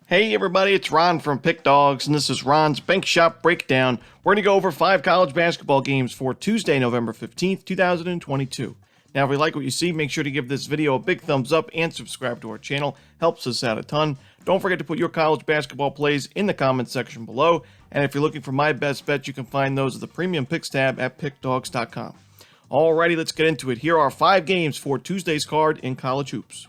Hey everybody, it's Ron from Pick Dawgz, and this is Ron's Bank Shop Breakdown. We're going to go over 5 college basketball games for Tuesday, November 15th, 2022. Now, if you like what you see, make sure to give this video a big thumbs up and subscribe to our channel. Helps us out a ton. Don't forget to put your college basketball plays in the comments section below. And if you're looking for my best bets, you can find those at the Premium Picks tab at pickdawgz.com. Alrighty, let's get into it. Here are 5 games for Tuesday's card in college hoops.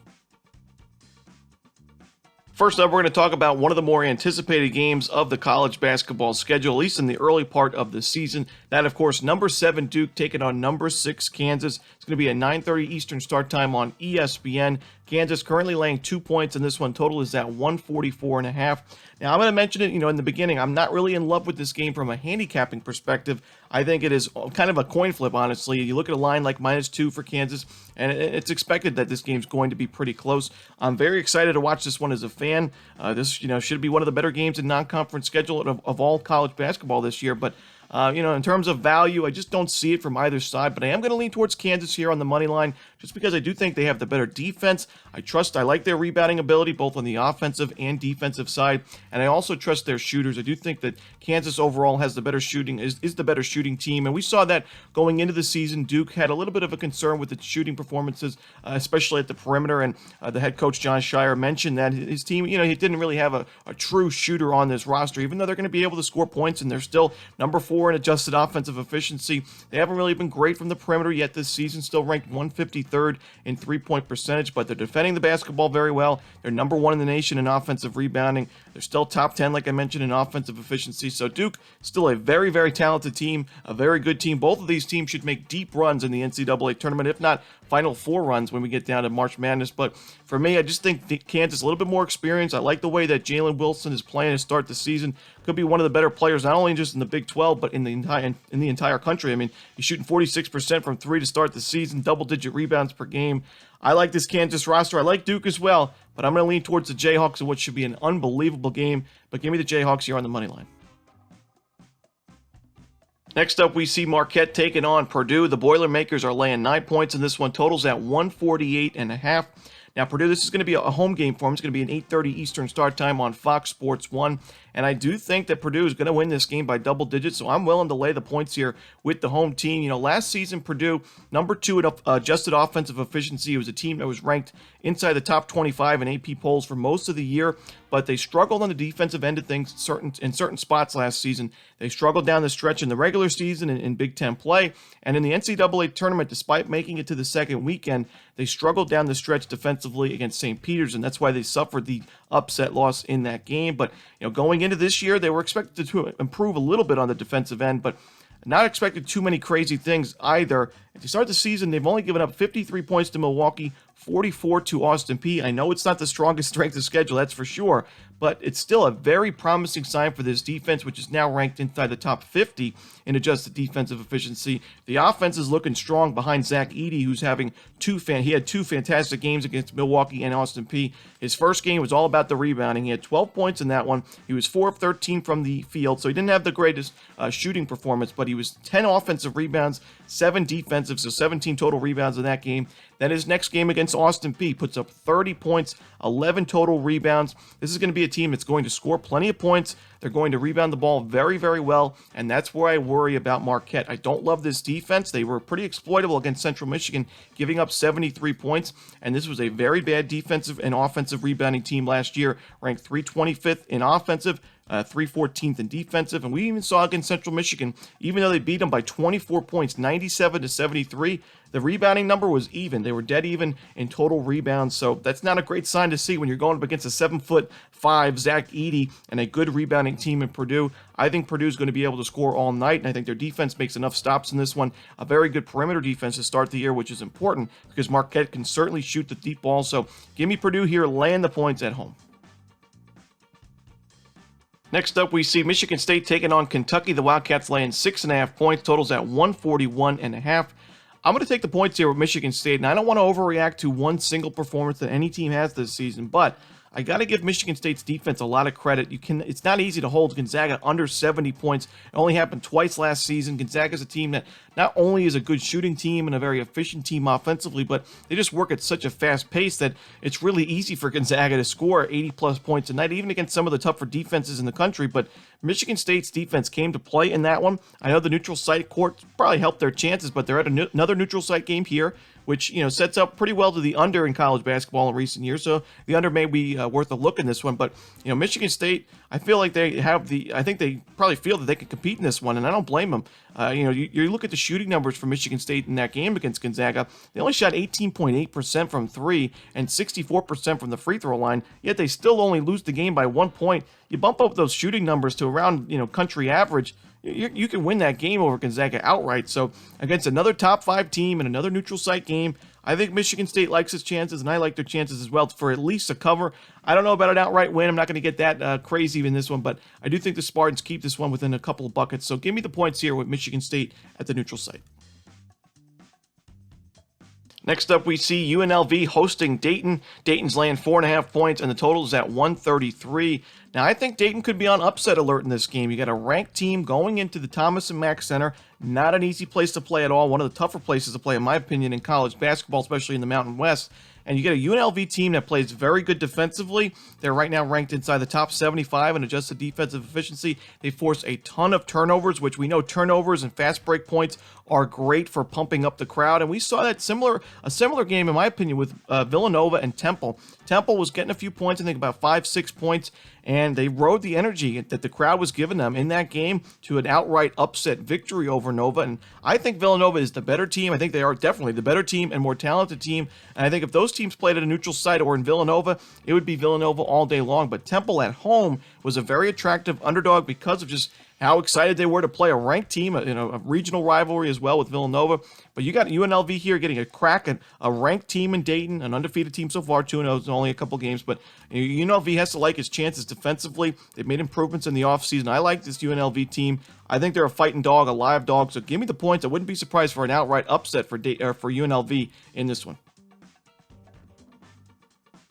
First up, we're going to talk about one of the more anticipated games of the college basketball schedule, at least in the early part of the season. That, of course, number 7 Duke taking on number 6 Kansas. It's going to be a 9:30 Eastern start time on ESPN. Kansas currently laying 2 points, and this one total is at 144.5. Now, I'm going to mention it, in the beginning. I'm not really in love with this game from a handicapping perspective. I think it is kind of a coin flip, honestly. You look at a line like -2 for Kansas, and it's expected that this game's going to be pretty close. I'm very excited to watch this one as a fan. This, should be one of the better games in non-conference schedule of all college basketball this year, but in terms of value, I just don't see it from either side, but I am going to lean towards Kansas here on the money line just because I do think they have the better defense. I like their rebounding ability both on the offensive and defensive side, and I also trust their shooters. I do think that Kansas overall has the better shooting, is the better shooting team, and we saw that going into the season. Duke had a little bit of a concern with its shooting performances, especially at the perimeter, and the head coach John Shire mentioned that his team, he didn't really have a true shooter on this roster, even though they're going to be able to score points, and they're still number 4 in adjusted offensive efficiency. They haven't really been great from the perimeter yet this season, still ranked 153rd in three-point percentage, but they're defending the basketball very well. They're number 1 in the nation in offensive rebounding. They're still top 10, like I mentioned, in offensive efficiency. So Duke, still a very, very talented team, a very good team. Both of these teams should make deep runs in the NCAA tournament, if not Final Four runs when we get down to March Madness. But for me, I just think Kansas a little bit more experience. I like the way that Jalen Wilson is playing to start the season. Could be one of the better players, not only just in the Big 12, but in the entire country. I mean, he's shooting 46% from 3 to start the season, double-digit rebounds per game. I like this Kansas roster. I like Duke as well, but I'm going to lean towards the Jayhawks in what should be an unbelievable game. But give me the Jayhawks here on the money line. Next up, we see Marquette taking on Purdue. The Boilermakers are laying 9 points, and this one totals at 148.5. Now, Purdue, this is going to be a home game for them. It's going to be an 8:30 Eastern start time on Fox Sports 1. And I do think that Purdue is going to win this game by double digits, so I'm willing to lay the points here with the home team. Last season, Purdue, number 2 in adjusted offensive efficiency. It was a team that was ranked inside the top 25 in AP polls for most of the year, but they struggled on the defensive end of things in certain spots last season. They struggled down the stretch in the regular season in Big Ten play, and in the NCAA tournament, despite making it to the second weekend, they struggled down the stretch defensively against St. Peter's, and that's why they suffered the upset loss in that game. But going into this year, they were expected to improve a little bit on the defensive end, but not expected too many crazy things either. To start the season, they've only given up 53 points to Milwaukee, 44 to Austin Peay. I know it's not the strongest strength of schedule, that's for sure, but it's still a very promising sign for this defense, which is now ranked inside the top 50 in adjusted defensive efficiency. The offense is looking strong behind Zach Edey, who's having he had 2 fantastic games against Milwaukee and Austin Peay. His first game was all about the rebounding. He had 12 points in that one. He was 4 of 13 from the field, so he didn't have the greatest shooting performance, but he was 10 offensive rebounds, 7 defensive, so 17 total rebounds in that game. Then his next game against Austin Peay puts up 30 points, 11 total rebounds. This is going to be a team that's going to score plenty of points. They're going to rebound the ball very, very well, and that's where I worry about Marquette. I don't love this defense. They were pretty exploitable against Central Michigan, giving up 73 points, and this was a very bad defensive and offensive rebounding team last year, ranked 325th in offensive, 314th in defensive, and we even saw against Central Michigan, even though they beat them by 24 points, 97 to 73, the rebounding number was even. They were dead even in total rebounds, so that's not a great sign to see when you're going up against a 7'5" Zach Edey and a good rebounding team in Purdue. I think Purdue's going to be able to score all night, and I think their defense makes enough stops in this one. A very good perimeter defense to start the year, which is important because Marquette can certainly shoot the deep ball, so give me Purdue here, laying the points at home. Next up, we see Michigan State taking on Kentucky. The Wildcats laying 6.5 points, totals at 141.5. I'm going to take the points here with Michigan State, and I don't want to overreact to one single performance that any team has this season, but I got to give Michigan State's defense a lot of credit. It's not easy to hold Gonzaga under 70 points. It only happened twice last season. Gonzaga's a team that not only is a good shooting team and a very efficient team offensively, but they just work at such a fast pace that it's really easy for Gonzaga to score 80-plus points a night, even against some of the tougher defenses in the country. But Michigan State's defense came to play in that one. I know the neutral site court probably helped their chances, but they're at another neutral site game here, which sets up pretty well to the under in college basketball in recent years. So the under may be worth a look in this one. But Michigan State, I feel like I think they probably feel that they can compete in this one, and I don't blame them. You look at the shooting numbers for Michigan State in that game against Gonzaga. They only shot 18.8% from three and 64% from the free throw line, yet they still only lose the game by 1 point. You bump up those shooting numbers to around country average, you can win that game over Gonzaga outright. So against another top 5 team in another neutral site game, I think Michigan State likes its chances, and I like their chances as well for at least a cover. I don't know about an outright win. I'm not going to get that crazy in this one, but I do think the Spartans keep this one within a couple of buckets. So give me the points here with Michigan State at the neutral site. Next up, we see UNLV hosting Dayton. Dayton's laying 4.5 points, and the total is at 133. Now, I think Dayton could be on upset alert in this game. You got a ranked team going into the Thomas & Mack Center. Not an easy place to play at all. One of the tougher places to play, in my opinion, in college basketball, especially in the Mountain West. And you get a UNLV team that plays very good defensively. They're right now ranked inside the top 75 in adjusted defensive efficiency. They force a ton of turnovers, which we know turnovers and fast break points are great for pumping up the crowd. And we saw that a similar game, in my opinion, with Villanova and Temple. Temple was getting a few points, I think about 5-6 points, and they rode the energy that the crowd was giving them in that game to an outright upset victory over Nova. And I think Villanova is the better team. I think they are definitely the better team and more talented team. And I think if those teams played at a neutral site or in Villanova, it would be Villanova all day long. But Temple at home was a very attractive underdog because of just how excited they were to play a ranked team, a regional rivalry as well with Villanova. But you got UNLV here getting a crack at a ranked team in Dayton, an undefeated team so far, 2-0, it's only a couple games. But UNLV has to like his chances defensively. They've made improvements in the offseason. I like this UNLV team. I think they're a fighting dog, a live dog. So give me the points. I wouldn't be surprised for an outright upset for UNLV in this one.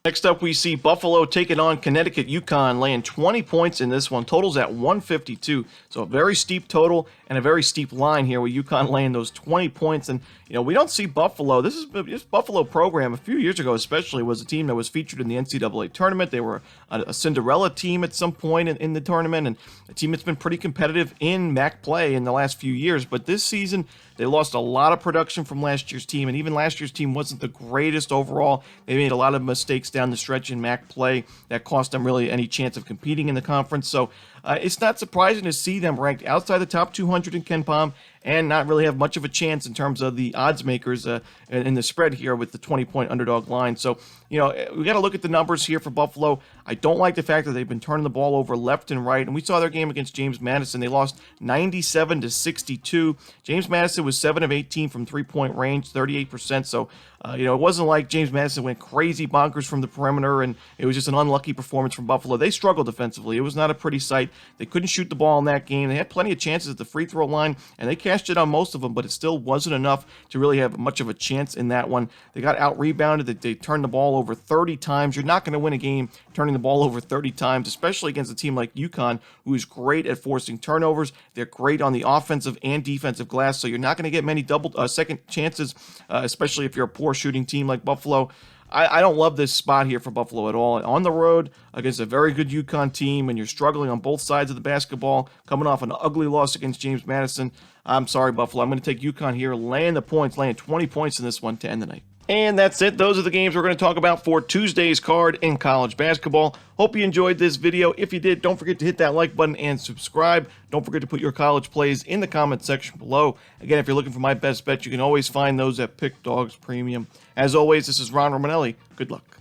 Next up, we see Buffalo taking on Connecticut. UConn laying 20 points in this one. Total's at 152. So a very steep total and a very steep line here with UConn laying those 20 points. And, we don't see Buffalo. This Buffalo program a few years ago especially was a team that was featured in the NCAA tournament. They were a Cinderella team at some point in the tournament, and a team that's been pretty competitive in MAC play in the last few years. But this season, they lost a lot of production from last year's team, and even last year's team wasn't the greatest overall. They made a lot of mistakes down the stretch in MAC play that cost them really any chance of competing in the conference. So it's not surprising to see them ranked outside the top 200 in KenPom and not really have much of a chance in terms of the odds makers in the spread here with the 20-point underdog line. So, we got to look at the numbers here for Buffalo. I don't like the fact that they've been turning the ball over left and right. And we saw their game against James Madison. They lost 97-62. James Madison was 7 of 18 from three-point range, 38%. So, it wasn't like James Madison went crazy bonkers from the perimeter, and it was just an unlucky performance from Buffalo. They struggled defensively. It was not a pretty sight. They couldn't shoot the ball in that game. They had plenty of chances at the free throw line, and they cashed it on most of them, but it still wasn't enough to really have much of a chance in that one. They got out-rebounded. They turned the ball over 30 times. You're not going to win a game turning the ball over 30 times, especially against a team like UConn, who is great at forcing turnovers. They're great on the offensive and defensive glass, so you're not going to get many second chances, especially if you're a poor shooting team like Buffalo. I don't love this spot here for Buffalo at all. On the road against a very good UConn team, and you're struggling on both sides of the basketball, coming off an ugly loss against James Madison. I'm sorry, Buffalo. I'm going to take UConn here, laying 20 points in this one to end the night. And that's it. Those are the games we're going to talk about for Tuesday's card in college basketball. Hope you enjoyed this video. If you did, don't forget to hit that like button and subscribe. Don't forget to put your college plays in the comment section below. Again, if you're looking for my best bet, you can always find those at Pick Dawgz Premium. As always, this is Ron Romanelli. Good luck.